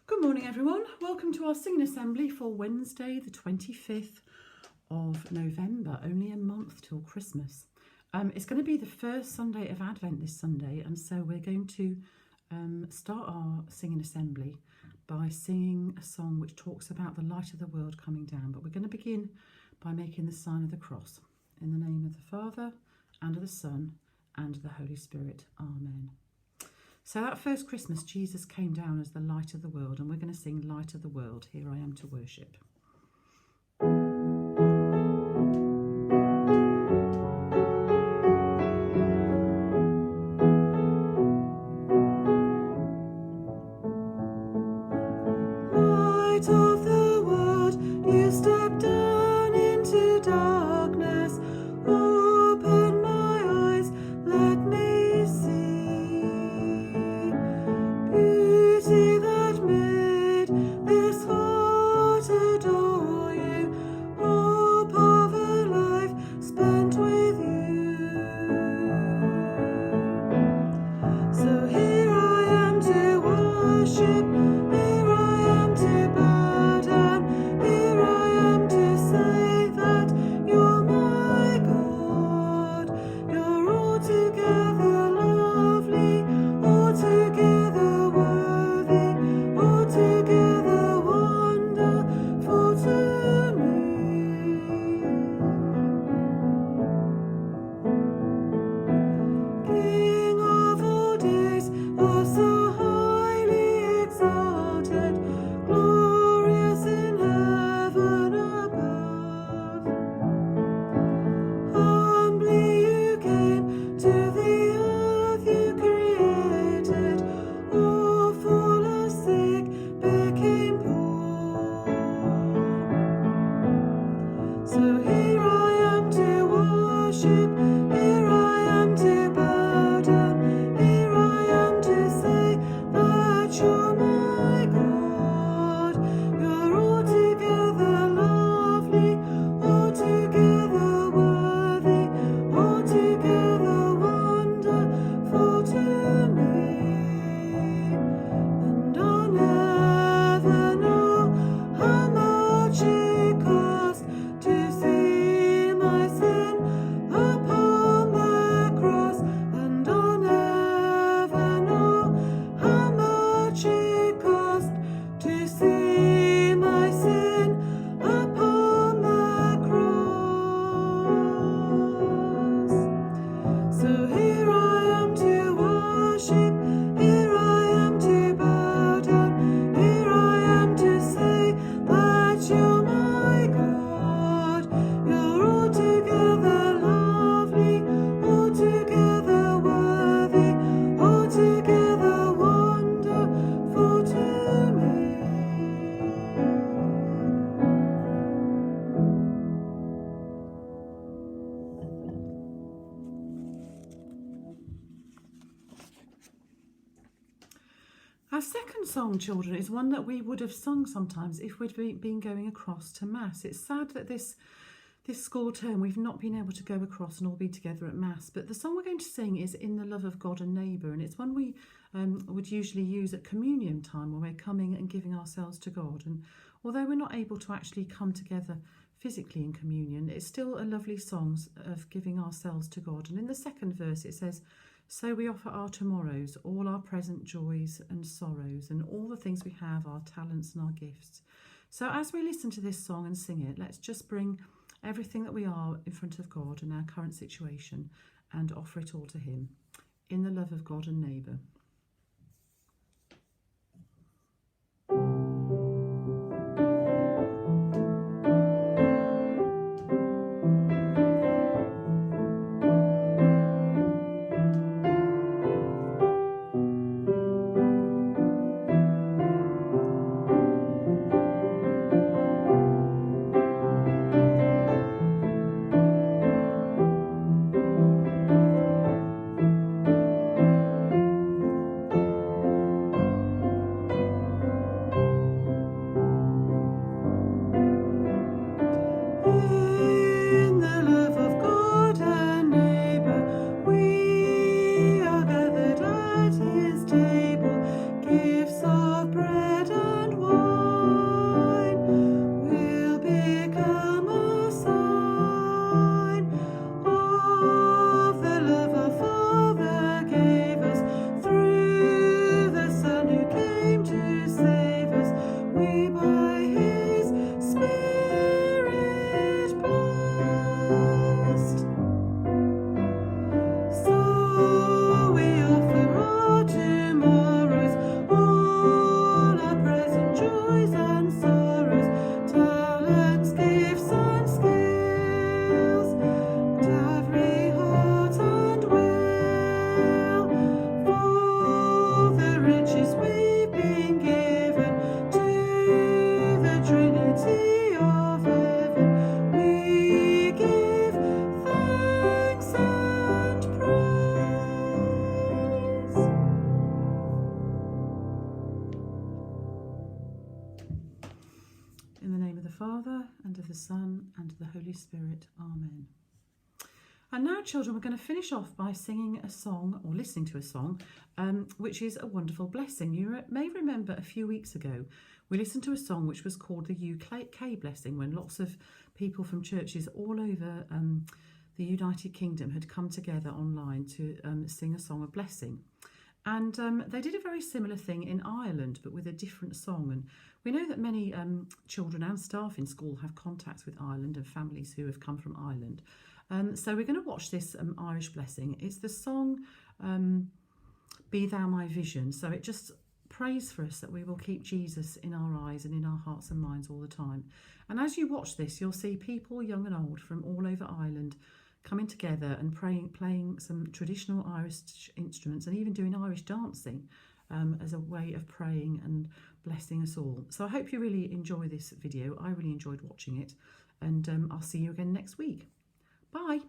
Good morning, everyone. Welcome to our singing assembly for Wednesday, the 25th of November, only a month till Christmas. It's going to be the first Sunday of Advent this Sunday, and so we're going to start our singing assembly by singing a song which talks about the light of the world coming down. But we're going to begin by making the sign of the cross. In the name of the Father, and of the Son, and of the Holy Spirit. Amen. So that first Christmas, Jesus came down as the light of the world, and we're going to sing Light of the World, Here I Am to Worship. Light of the world, you stepped down into darkness. Open my eyes, let me see beauty that made this heart adore you. Hope of a life spent with you. So here I am to worship. Here I am to bow down. Here I am to say that you're my God. You're altogether lovely, altogether worthy, altogether wonderful to me. King of all days, oh so highly exalted, glorious in heaven above. Humbly you came to the earth you created, all full of sick became poor. So here I am to worship, here I am to bow down, here I am to say that you're my God. You're altogether lovely, altogether worthy, altogether wonderful to me. And I'll never know how much it cost to see my sin upon the cross. And I'll never know how much it cost to see my sin upon the cross. So here I am to worship, here I am to bow down, here I am to say that you're my God. You're altogether lovely, altogether worthy, altogether wonderful to me. Our second song, children, is one that we would have sung sometimes if we'd been going across to Mass. It's sad that this school term we've not been able to go across and all be together at Mass, but the song we're going to sing is In the Love of God and Neighbour, and it's one we would usually use at communion time when we're coming and giving ourselves to God. And although we're not able to actually come together physically in communion, it's still a lovely song of giving ourselves to God. And in the second verse it says, so we offer our tomorrows, all our present joys and sorrows, and all the things we have, our talents and our gifts. So as we listen to this song and sing it, let's just bring everything that we are in front of God and our current situation and offer it all to Him. In the love of God and neighbour. of the Son, and of the Holy Spirit. Amen. And now, children, we're going to finish off by singing a song, or listening to a song, which is a wonderful blessing. You may remember a few weeks ago we listened to a song which was called the UK Blessing, when lots of people from churches all over the United Kingdom had come together online to sing a song of blessing. And they did a very similar thing in Ireland, but with a different song. And we know that many children and staff in school have contacts with Ireland and families who have come from Ireland. So we're going to watch this Irish blessing. It's the song Be Thou My Vision. So it just prays for us that we will keep Jesus in our eyes and in our hearts and minds all the time. And as you watch this, you'll see people, young and old, from all over Ireland coming together and playing some traditional Irish instruments and even doing Irish dancing as a way of praying and blessing us all. So I hope you really enjoy this video. I really enjoyed watching it, and I'll see you again next week. Bye.